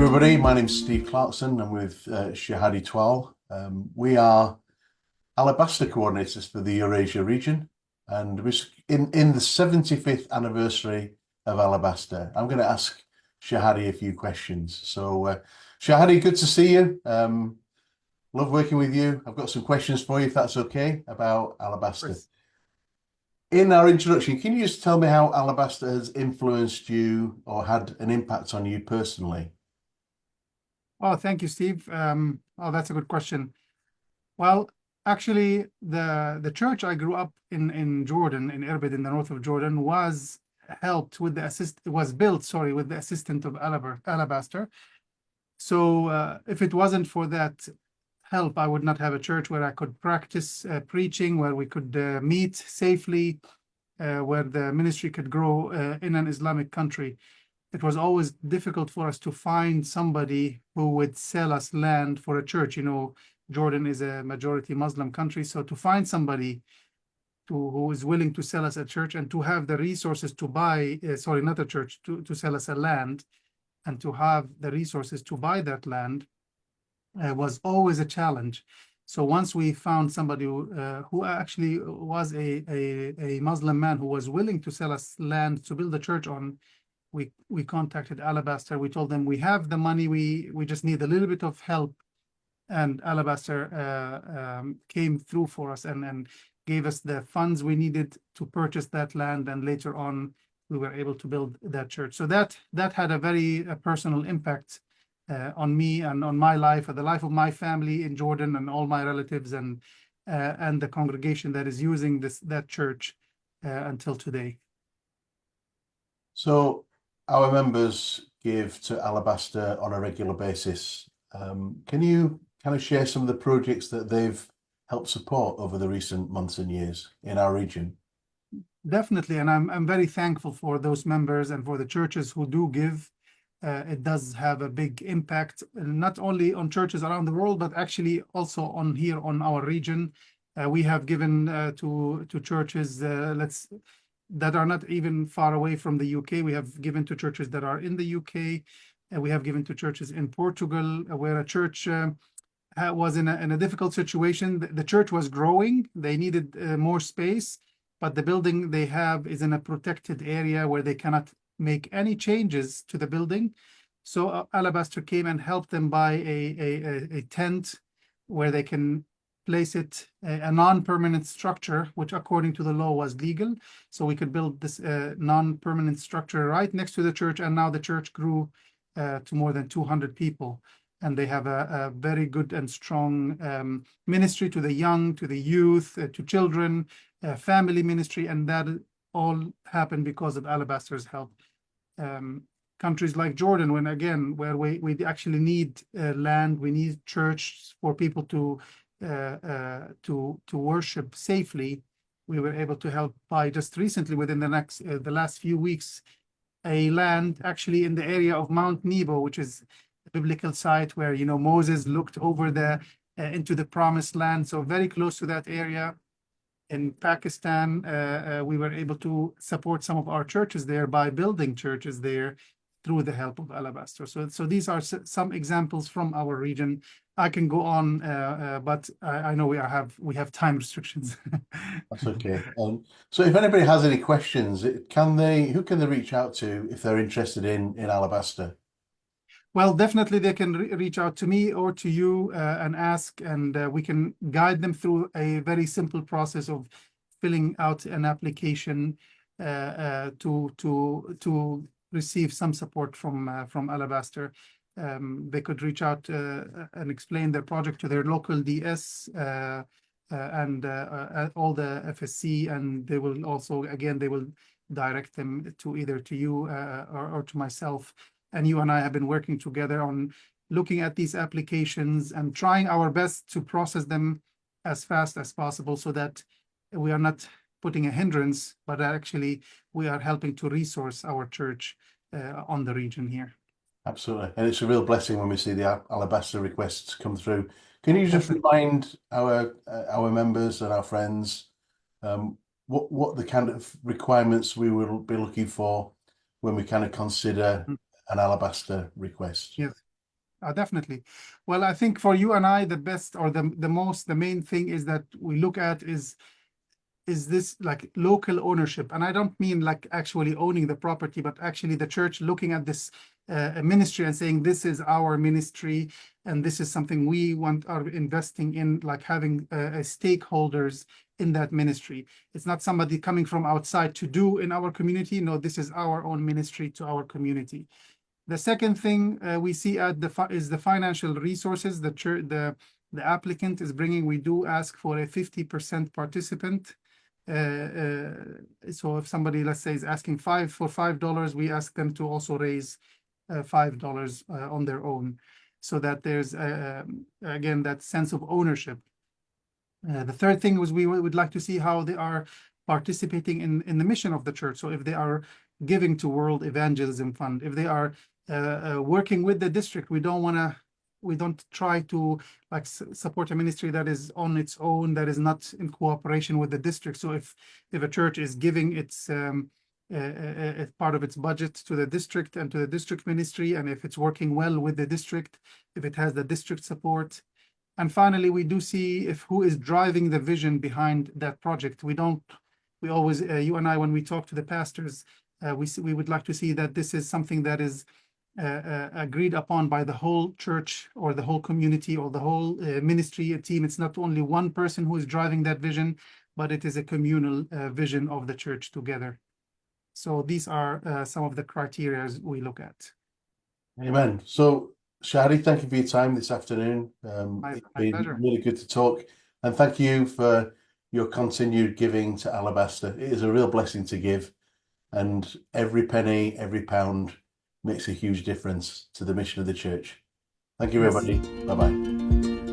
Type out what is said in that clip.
everybody, my name's Steve Clarkson. I'm with Shahade Twal. We are Alabaster coordinators for the Eurasia region, and we're in the 75th anniversary of Alabaster. I'm going to ask Shahade a few questions. So, Shahade, good to see you. Love working with you. I've got some questions for you, if that's okay, about Alabaster. In our introduction, can you just tell me how Alabaster has influenced you or had an impact on you personally? Oh, thank you, Steve. That's a good question. Well, actually, the church I grew up in Jordan, in Irbid, in the north of Jordan, was built, sorry, with the assistance of Alabaster. So if it wasn't for that help, I would not have a church where I could practice preaching, where we could meet safely, where the ministry could grow in an Islamic country. It was always difficult for us to find somebody who would sell us land for a church. You know, Jordan is a majority Muslim country, so to find somebody who is willing to sell us a church and to have the resources to buy, sorry, not a church, to sell us a land and to have the resources to buy that land was always a challenge. So once we found somebody who actually was a Muslim man who was willing to sell us land to build a church on, we contacted Alabaster. We told them we have the money, we just need a little bit of help, and Alabaster came through for us and gave us the funds we needed to purchase that land, and later on we were able to build that church. So that had a very personal impact on me and on my life, and the life of my family in Jordan, and all my relatives, and the congregation that is using that church until today. So our members give to Alabaster on a regular basis. Can you kind of share some of the projects that they've helped support over the recent months and years in our region? Definitely, and I'm very thankful for those members and for the churches who do give. It does have a big impact, not only on churches around the world, but actually also on here on our region. We have given to churches that are not even far away from the UK. We have given to churches that are in the UK. We have given to churches in Portugal, where a church was in a difficult situation. The church was growing. They needed more space, but the building they have is in a protected area where they cannot make any changes to the building. So Alabaster came and helped them buy a tent where they can place it, a non-permanent structure, which according to the law was legal. So we could build this non-permanent structure right next to the church, and now the church grew to more than 200 people. And they have a very good and strong ministry to the young, to the youth, to children, family ministry, and that all happened because of Alabaster's help. Countries like Jordan, where we actually need land, we need church for people to worship safely. We were able to help buy just recently, within the last few weeks, a land actually in the area of Mount Nebo, which is a biblical site where Moses looked over into the promised land. So very close to that area in Pakistan, we were able to support some of our churches there by building churches there through the help of Alabaster. So these are some examples from our region. I can go on, but I know we have time restrictions. That's okay. So if anybody has any questions, who can they reach out to if they're interested in Alabaster? Well, definitely they can reach out to me or to you and ask, and we can guide them through a very simple process of filling out an application to receive some support from Alabaster. They could reach out and explain their project to their local DS and all the FSC, and they will also, again, they will direct them to either to you or to myself. And you and I have been working together on looking at these applications and trying our best to process them as fast as possible, so that we are not putting a hindrance, but actually we are helping to resource our church on the region here. Absolutely. And it's a real blessing when we see the Alabaster requests come through. Can you just Definitely. remind our members and our friends what the kind of requirements we will be looking for when we kind of consider an Alabaster request? Yes. Definitely. Well, I think for you and I, the best or the main thing is that we look at is this like local ownership? And I don't mean like actually owning the property, but actually the church looking at this ministry and saying, this is our ministry, and this is something we are investing in, like having stakeholders in that ministry. It's not somebody coming from outside to do in our community. No, this is our own ministry to our community. The second thing we see at is the financial resources the applicant is bringing. We do ask for a 50% participant. So if somebody, let's say, is asking $5, we ask them to also raise $5 on their own, so that there's again that sense of ownership. The third thing was we would like to see how they are participating in the mission of the church. So if they are giving to World Evangelism Fund, if they are working with the district, we don't try to like support a ministry that is on its own, that is not in cooperation with the district. So if a church is giving its part of its budget to the district and to the district ministry, and if it's working well with the district, if it has the district support. And finally, we do see who is driving the vision behind that project. We always, you and I, when we talk to the pastors, we would like to see that this is something that is agreed upon by the whole church or the whole community or the whole ministry team. It's not only one person who is driving that vision, but it is a communal vision of the church together. So these are some of the criteria we look at. Amen. So, Shahade, thank you for your time this afternoon. It's been pleasure. really good to talk, and thank you for your continued giving to Alabaster. It is a real blessing to give, and every penny, every pound makes a huge difference to the mission of the church. Thank you, everybody. Bye-bye.